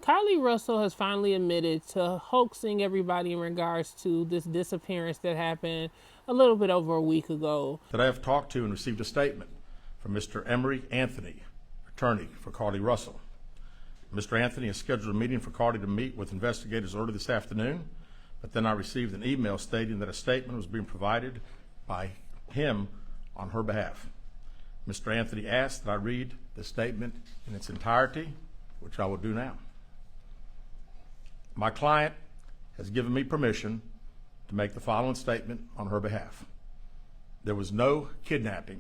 Carlee Russell has finally admitted to hoaxing everybody in regards to this disappearance that happened a little bit over a week ago. That I have talked to and received a statement from Mr. Emery Anthony, attorney for Carlee Russell. Mr. Anthony has scheduled a meeting for Carlee to meet with investigators early this afternoon, but then I received an email stating that a statement was being provided by him on her behalf. Mr. Anthony asked that I read the statement in its entirety, which I will do now. My client has given me permission to make the following statement on her behalf. There was no kidnapping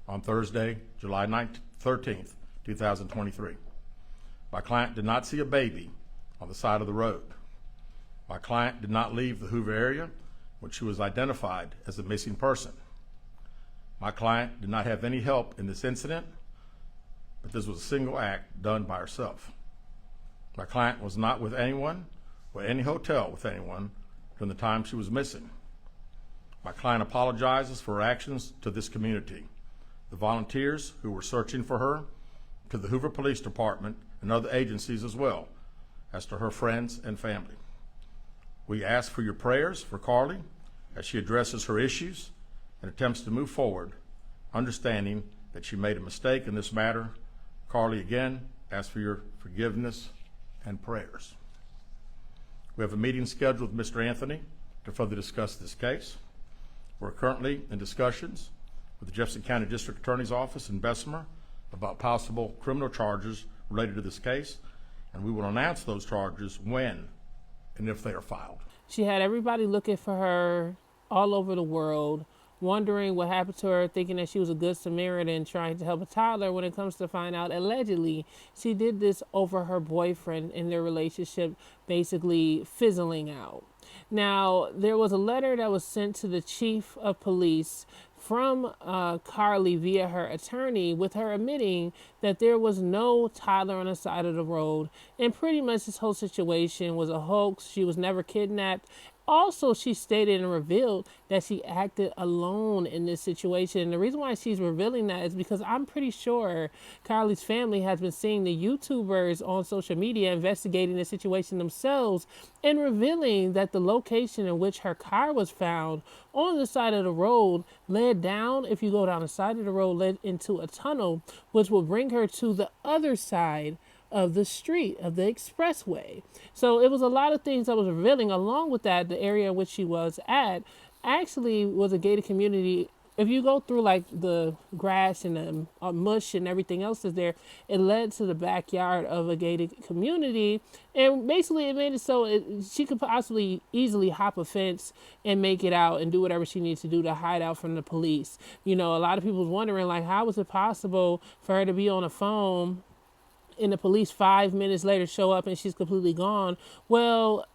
on Thursday, July 13th, 2023. My client did not see a baby on the side of the road. My client did not leave the Hoover area when she was identified as a missing person. My client did not have any help in this incident, but this was a single act done by herself. My client was not with anyone or any hotel with anyone during the time she was missing. My client apologizes for her actions to this community, the volunteers who were searching for her, to the Hoover Police Department and other agencies as well as to her friends and family. We ask for your prayers for Carlee as she addresses her issues and attempts to move forward, understanding that she made a mistake in this matter. Carlee, again, ask for your forgiveness and prayers. We have a meeting scheduled with Mr. Anthony to further discuss this case. We're currently in discussions with the Jefferson County District Attorney's Office in Bessemer about possible criminal charges related to this case, and we will announce those charges when and if they are filed. She had everybody looking for her all over the world, wondering what happened to her, thinking that she was a good Samaritan trying to help a toddler, when it comes to find out allegedly she did this over her boyfriend and their relationship basically fizzling out. Now, there was a letter that was sent to the chief of police from Carlee via her attorney, with her admitting that there was no toddler on the side of the road, and pretty much this whole situation was a hoax. She was never kidnapped. Also, she stated and revealed that she acted alone in this situation. And the reason why she's revealing that is because I'm pretty sure Carlee's family has been seeing the YouTubers on social media investigating the situation themselves and revealing that the location in which her car was found on the side of the road led down, if you go down the side of the road, led into a tunnel, which will bring her to the other side of the street, of the expressway. So it was a lot of things that was revealing. Along with that, the area in which she was at actually was a gated community. If you go through like the grass and the mush and everything else is there, it led to the backyard of a gated community. And basically it made it so she could possibly easily hop a fence and make it out and do whatever she needs to do to hide out from the police. You know, a lot of people was wondering, like, how was it possible for her to be on a phone and the police 5 minutes later show up and she's completely gone? Well,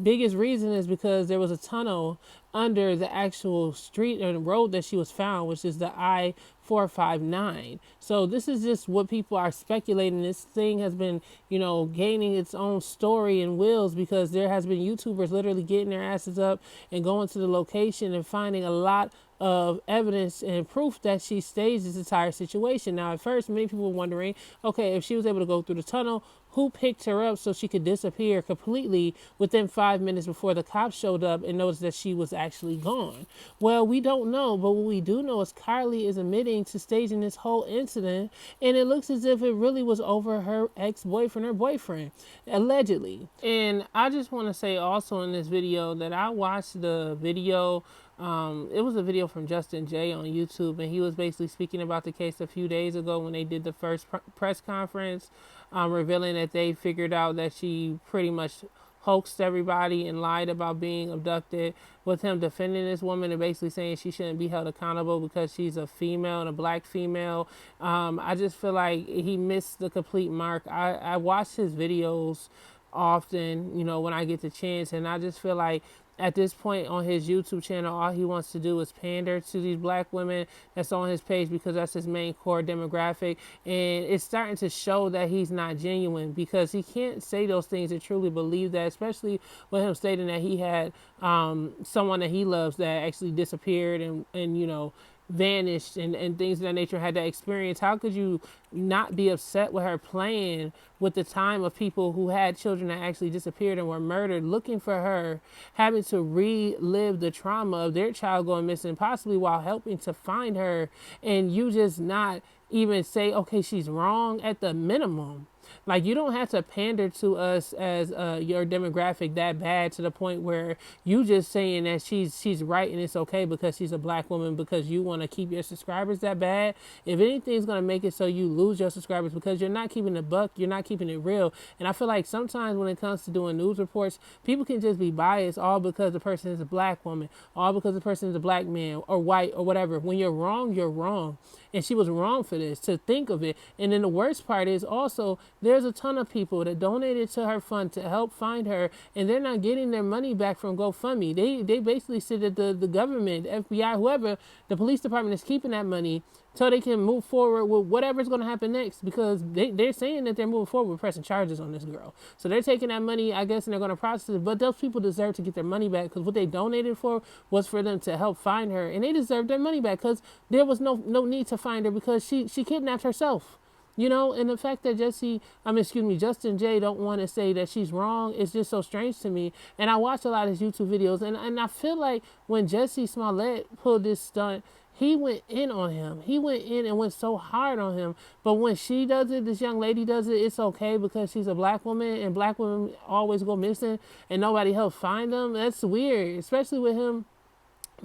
biggest reason is because there was a tunnel under the actual street and road that she was found, which is the I-459. So this is just what people are speculating. This thing has been, you know, gaining its own story and wheels, because there has been YouTubers literally getting their asses up and going to the location and finding a lot of evidence and proof that she staged this entire situation. Now, at first, many people were wondering, okay, if she was able to go through the tunnel, who picked her up so she could disappear completely within 5 minutes before the cops showed up and noticed that she was actually gone? Well, we don't know, but what we do know is Carlee is admitting to staging this whole incident, and it looks as if it really was over her ex-boyfriend or boyfriend, allegedly. And I just want to say also in this video that I watched the video. It was a video from Justin J on YouTube, and he was basically speaking about the case a few days ago when they did the first press conference, revealing that they figured out that she pretty much hoaxed everybody and lied about being abducted, with him defending this woman and basically saying she shouldn't be held accountable because she's a female and a black female. I just feel like he missed the complete mark. I watch his videos often, you know, when I get the chance, and I just feel like at this point on his YouTube channel, all he wants to do is pander to these black women that's on his page, because that's his main core demographic. And it's starting to show that he's not genuine, because he can't say those things and truly believe that, especially with him stating that he had someone that he loves that actually disappeared and you know, vanished and things of that nature, had that experience, how could you not be upset with her playing with the time of people who had children that actually disappeared and were murdered, looking for her, having to relive the trauma of their child going missing, possibly while helping to find her, and you just not even say, okay, she's wrong at the minimum. Like, you don't have to pander to us as your demographic that bad to the point where you just saying that she's right and it's okay because she's a black woman, because you want to keep your subscribers that bad. If anything's going to make it so you lose your subscribers because you're not keeping the buck, you're not keeping it real. And I feel like sometimes when it comes to doing news reports, people can just be biased all because the person is a black woman, all because the person is a black man or white or whatever. When you're wrong, you're wrong. And she was wrong for this, to think of it. And then the worst part is also there's a ton of people that donated to her fund to help find her, and they're not getting their money back from GoFundMe. They basically said that the government, the FBI, whoever, the police department is keeping that money so they can move forward with whatever's going to happen next, because they're saying that they're moving forward with pressing charges on this girl. So they're taking that money, I guess, and they're going to process it. But those people deserve to get their money back, because what they donated for was for them to help find her. And they deserve their money back because there was no need to find her, because she kidnapped herself. You know, and the fact that Justin J don't want to say that she's wrong is just so strange to me. And I watch a lot of his YouTube videos, and I feel like when Jussie Smollett pulled this stunt, he went in on him. He went in and went so hard on him. But when she does it, this young lady does it, it's okay because she's a black woman, and black women always go missing and nobody helps find them. That's weird, especially with him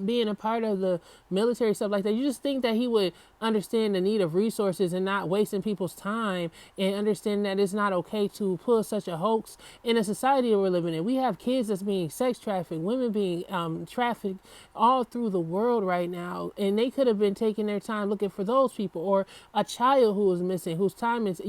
being a part of the military, stuff like that. You just think that he would understand the need of resources and not wasting people's time, and understand that it's not okay to pull such a hoax in a society that we're living in. We have kids that's being sex trafficked, women being trafficked all through the world right now, and they could have been taking their time looking for those people, or a child who is missing, whose time is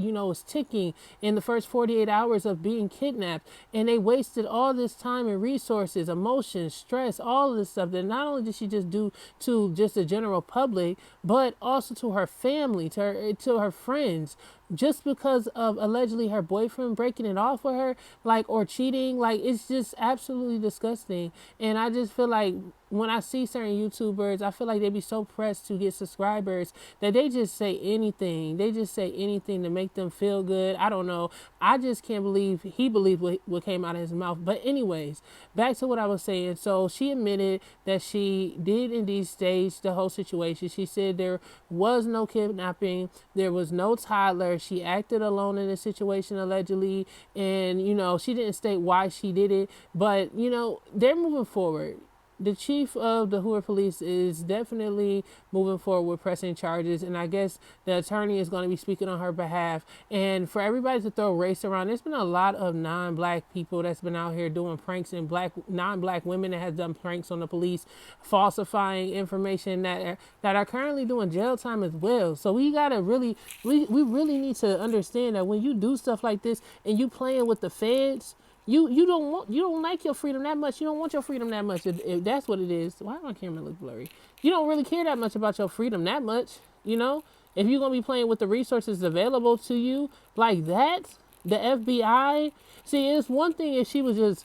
ticking in the first 48 hours of being kidnapped, and they wasted all this time and resources, emotions, stress, all of this stuff that not only did she just do to just the general public, but also to her family, to her friends, just because of allegedly her boyfriend breaking it off with her, like, or cheating. Like, it's just absolutely disgusting. And I just feel like when I see certain YouTubers, I feel like they be so pressed to get subscribers that they just say anything. They just say anything to make them feel good. I don't know. I just can't believe he believed what came out of his mouth. But anyways, back to what I was saying. So she admitted that she did indeed stage the whole situation. She said there was no kidnapping. There was no toddler. She acted alone in the situation, allegedly. And, she didn't state why she did it. But, they're moving forward. The chief of the Hoover police is definitely moving forward with pressing charges, and I guess the attorney is going to be speaking on her behalf. And for everybody to throw race around, there's been a lot of non-black people that's been out here doing pranks, and non-black women that has done pranks on the police, falsifying information that are currently doing jail time as well. So we gotta we really need to understand that when you do stuff like this and you playing with the feds, you don't like your freedom that much. You don't want your freedom that much. If that's what it is. Why does my camera look blurry? You don't really care that much about your freedom that much. If you're gonna be playing with the resources available to you like that, the FBI. See, it's one thing if she was just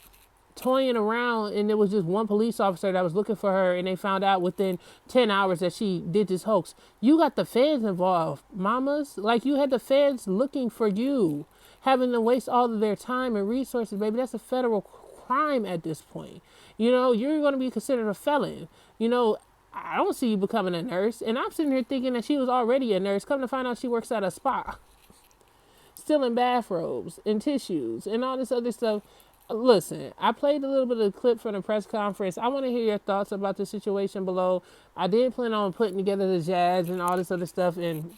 toying around and there was just one police officer that was looking for her, and they found out within 10 hours that she did this hoax. You got the feds involved, mamas. Like, you had the feds looking for you, having to waste all of their time and resources, baby. That's a federal crime at this point. You're going to be considered a felon. I don't see you becoming a nurse. And I'm sitting here thinking that she was already a nurse. Come to find out she works at a spa, stealing bathrobes and tissues and all this other stuff. Listen, I played a little bit of the clip from the press conference. I want to hear your thoughts about the situation below. I did plan on putting together the jazz and all this other stuff, and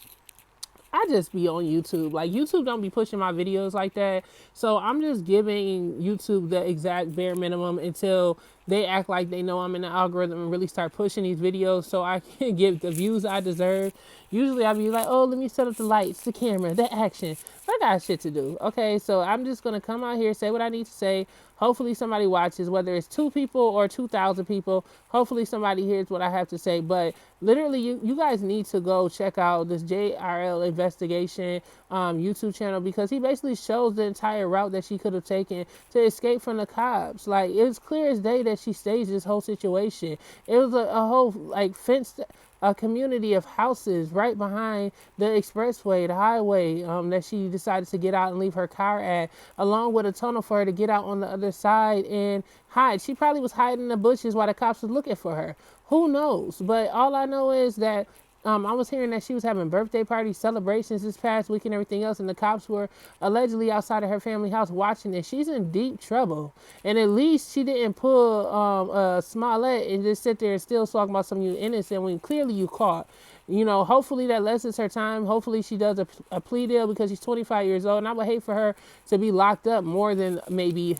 I just be on YouTube. Like, YouTube don't be pushing my videos like that. So I'm just giving YouTube the exact bare minimum until they act like they know I'm in the algorithm and really start pushing these videos so I can get the views I deserve. Usually I'll be like, oh, let me set up the lights, the camera, the action. I got shit to do. Okay, so I'm just going to come out here, say what I need to say. Hopefully somebody watches, whether it's 2 people or 2,000 people. Hopefully somebody hears what I have to say. But literally, you guys need to go check out this JRL investigation YouTube channel, because he basically shows the entire route that she could have taken to escape from the cops. Like, it's clear as day that that she staged this whole situation. It was a whole like fenced a community of houses right behind the expressway, the highway, that she decided to get out and leave her car at, along with a tunnel for her to get out on the other side and hide. She probably was hiding in the bushes while the cops was looking for her. Who knows? But all I know is that I was hearing that she was having birthday parties, celebrations this past week and everything else, and the cops were allegedly outside of her family house watching it. She's in deep trouble. And at least she didn't pull a Smollett and just sit there and still talk about some you innocent when clearly you caught. You know, hopefully that lessens her time. Hopefully she does a plea deal because she's 25 years old. And I would hate for her to be locked up more than maybe,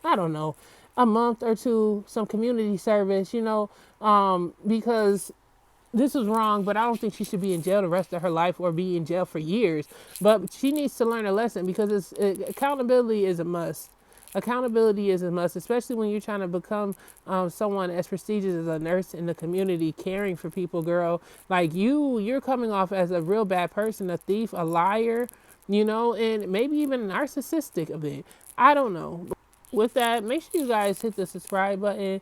I don't know, a month or two, some community service, because this is wrong, but I don't think she should be in jail the rest of her life or be in jail for years. But she needs to learn a lesson because accountability is a must. Accountability is a must, especially when you're trying to become someone as prestigious as a nurse in the community, caring for people, girl. Like you're coming off as a real bad person, a thief, a liar, and maybe even narcissistic a bit. I don't know. With that, make sure you guys hit the subscribe button,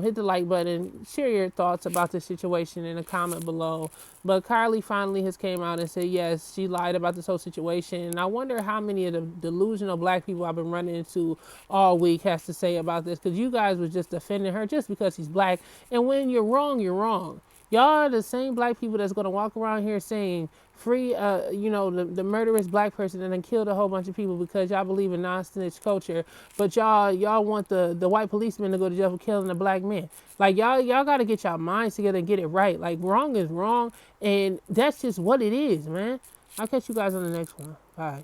hit the like button, share your thoughts about the situation in a comment below. But Carlee finally has came out and said, yes, she lied about this whole situation. And I wonder how many of the delusional black people I've been running into all week has to say about this, because you guys was just defending her just because she's black. And when you're wrong, you're wrong. Y'all are the same black people that's going to walk around here saying free, the murderous black person and then killed a whole bunch of people because y'all believe in non-snitch culture. But y'all want the white policeman to go to jail for killing a black man. Like y'all got to get y'all minds together and get it right. Like wrong is wrong. And that's just what it is, man. I'll catch you guys on the next one. Bye.